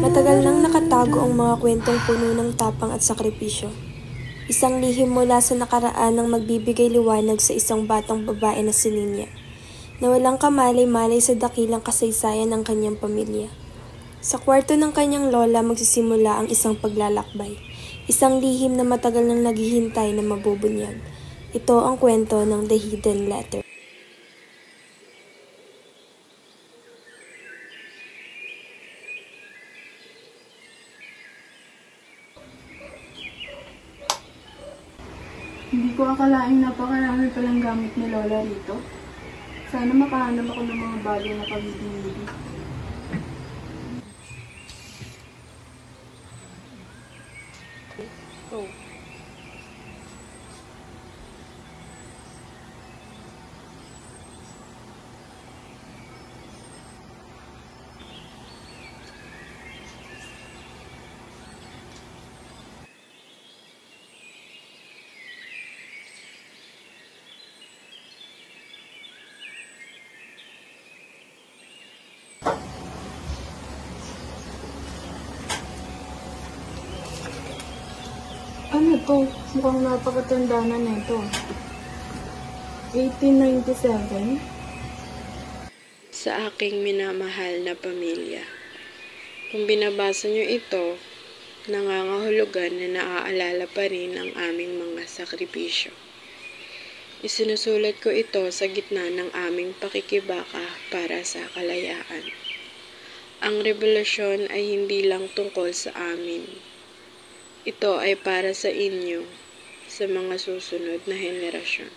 Matagal nang nakatago ang mga kwentong puno ng tapang at sakripisyo. Isang lihim mula sa nakaraan ang magbibigay liwanag sa isang batang babae na si Ninya, na walang kamalay-malay sa dakilang kasaysayan ng kanyang pamilya. Sa kwarto ng kanyang lola magsisimula ang isang paglalakbay, isang lihim na matagal nang naghihintay na mabubunyag. Ito ang kwento ng The Hidden Letter. Hindi ko akalaing napakarami palang gamit ni Lola rito. Sana makahanap ako ng mga bagay na pag-ibig. Oh. Ano to? Mukhang napakatanda na nito. 1897? Sa aking minamahal na pamilya. Kung binabasa niyo ito, nangangahulugan na naaalala pa rin ang aming mga sakripisyo. Isinusulat ko ito sa gitna ng aming pakikibaka para sa kalayaan. Ang revolusyon ay hindi lang tungkol sa amin. Ito ay para sa inyo, sa mga susunod na henerasyon.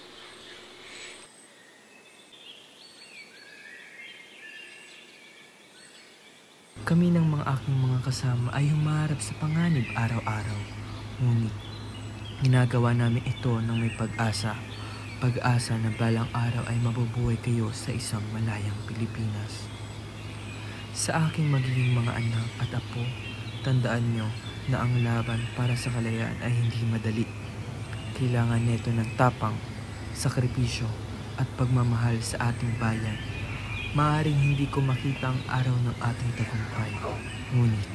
Kami ng mga aking mga kasama ay humaharap sa panganib araw-araw. Ngunit, ginagawa namin ito ng may pag-asa. Pag-asa na balang araw ay mabubuhay kayo sa isang malayang Pilipinas. Sa aking magiging mga anak at apo, tandaan nyo na ang laban para sa kalayaan ay hindi madali. Kailangan nito ng tapang, sakripisyo at pagmamahal sa ating bayan. Maaaring hindi ko makita ang araw ng ating tagumpay, ngunit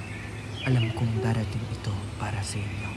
alam kong darating ito para sa inyo.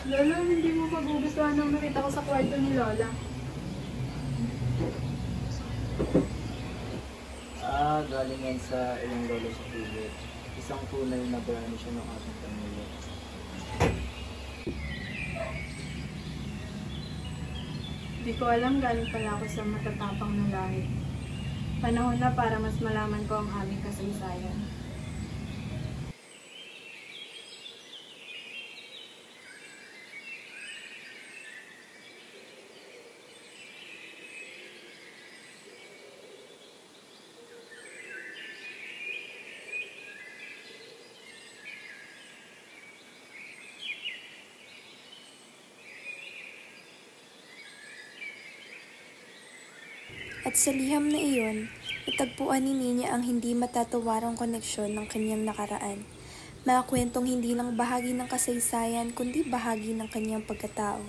Lola, hindi mo pagugustuhan ang nakita ko sa kwarto ni Lola. Galing yan sa ilang lolo sa pilit. Isang tunay na bayani siya ng ating pamilya. Hindi ko alam galing pala ako sa matatapang na lahi. Panahon na para mas malaman ko ang aming kasaysayan. At sa liham na iyon, natagpuan ni Ninya ang hindi matatawarang koneksyon ng kanyang nakaraan. Mga kwentong hindi lang bahagi ng kasaysayan kundi bahagi ng kanyang pagkatao.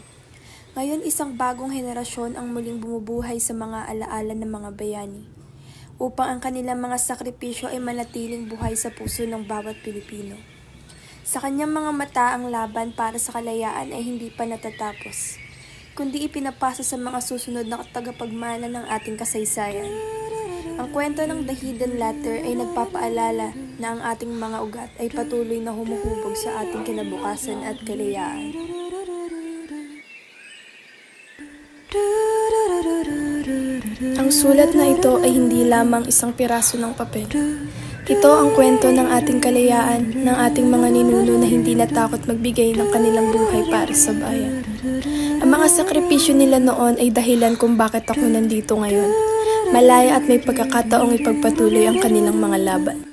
Ngayon isang bagong henerasyon ang muling bumubuhay sa mga alaala ng mga bayani, upang ang kanilang mga sakripisyo ay manatiling buhay sa puso ng bawat Pilipino. Sa kanyang mga mata ang laban para sa kalayaan ay hindi pa natatapos, kundi ipinapasa sa mga susunod na tagapagmana ng ating kasaysayan. Ang kwento ng The Hidden Letter ay nagpapaalala na ang ating mga ugat ay patuloy na humuhubog sa ating kinabukasan at kalayaan. Ang sulat na ito ay hindi lamang isang piraso ng papel. Ito ang kwento ng ating kalayaan, ng ating mga ninuno na hindi hindi natakot magbigay ng kanilang buhay para sa bayan. Ang mga sakripisyo nila noon ay dahilan kung bakit ako nandito ngayon. Malaya at may pagkakataong ipagpatuloy ang kanilang mga laban.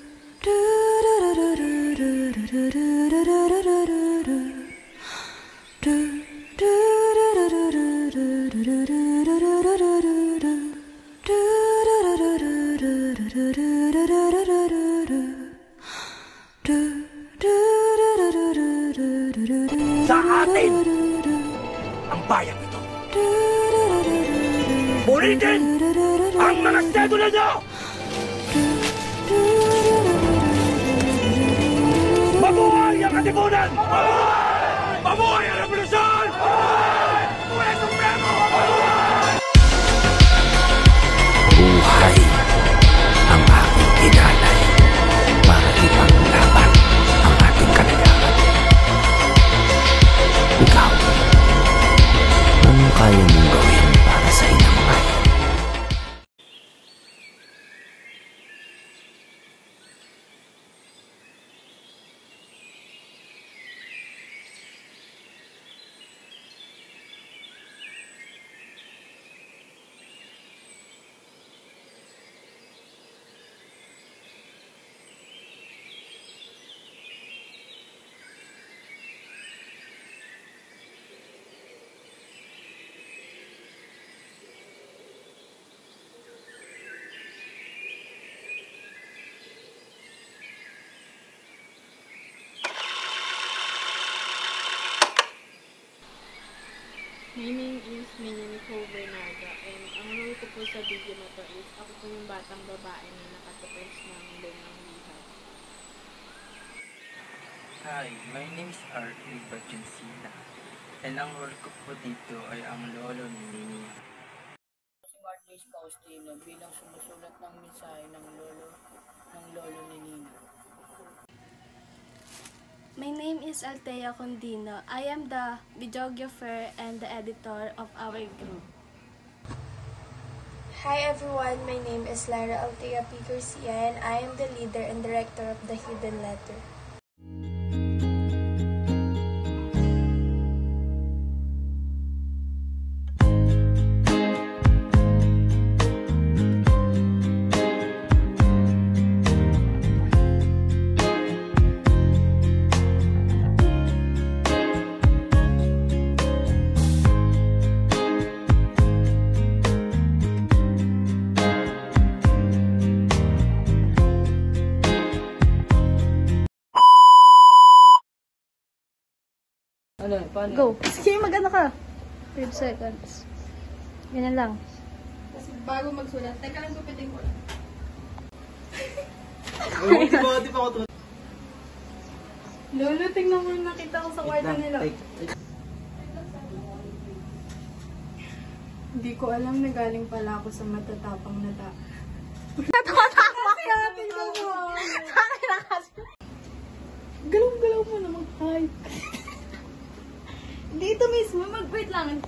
Sa atin ang bayang ito. Puritin ang mga sedula nyo! Mabuhay ang katipunan! Mabuhay ang revolusyon! Mabuhay ang Supremo! Buhay ang aking inalay para ipanglaban ang ating kalayaan. Ikaw, anong kaya mong gawin para sa inyong bayan? My name is Nina Nicole Bernaga and ang role ko po sa video na to is ako po yung batang babae na nakatapos ng lumang liham. Hi, my name is R.A. Bajansina and ang role ko po dito ay ang lolo ni Nini. Si Martis Faustino bilang sumusulat ng mensahe ng lolo ni Nina. My name is Althea Condino. I am the videographer and the editor of our group. Hi everyone, my name is Lara Althea P. Garcia and I am the leader and director of The Hidden Letter. Ano, paano? Go! Sige, mag-ano ka? 5 seconds. Ganyan lang. Tapos bago magsulat, teka lang gupitin ko lang. Di ba ako Lolo, tingnan mo yung nakita ko sa kwarto nila. Hindi ko alam na galing pala ako sa matatapang na tao. Tingnan mo. Galaw-galaw mo naman kahit. Dito mismo, mag-wait lang.